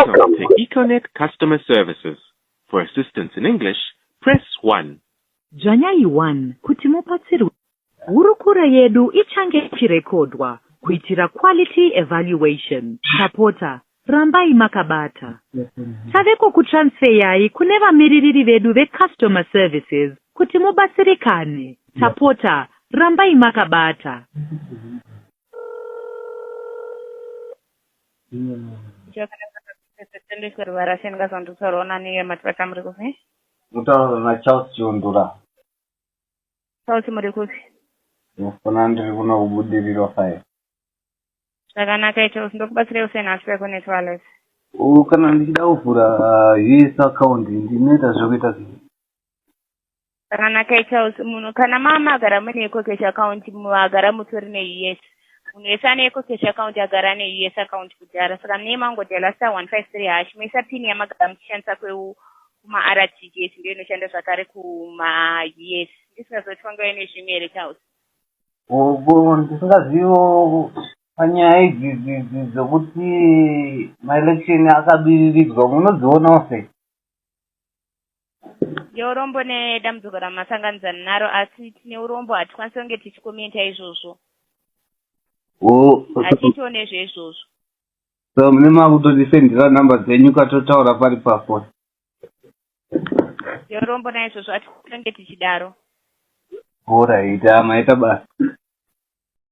Welcome to veEconet Customer Services. For assistance in English, press 1. Dzvanyai 1 kuti mubatsirwe. Hurukura yedu ichange ichirekodwa kuitira quality evaluation. Supporter, rambai makabata. Taveko kutransferyai kune vamiririri vedu vecustomer services kuti mubatsirikane. Supporter, rambai makabata. Mutaura na Charles Chondura. Charles Murikusi. Mufuna ndiri kuno kubudiriro file. Zvakanaka Charles, ndokubatsira usena veEconet wallet. Kana ndichida kuvhura US account ndinoita zvokuita sei? Zvakanaka Charles, munhu kana magara mune cash account magara mutori neUS. Munhu wese ane cash account agara neUS account kudhara. Saka mune mangodela *153 hash moisa pin yamagara muchishandisa kuma-RTGS ndiyo inoshanda zvakare kuma-US. Ndisingazotonga nezvimwe Charles. Ndisingazivo panyaya idzidzi dzokuti maelection akabiriridzwa munodziona sei? Urombo nedambudziko ramasanganidzana naro, asi tine urombo hatikwanisi kunge tichikomenta izvozvo. Hatiitiwo nezveizvozvo. So mune makutondisendera nhamba dzenyu katotaura pari pafoni. Urombo naizvozvo hatikunge tichidaro. Alright, maita basa.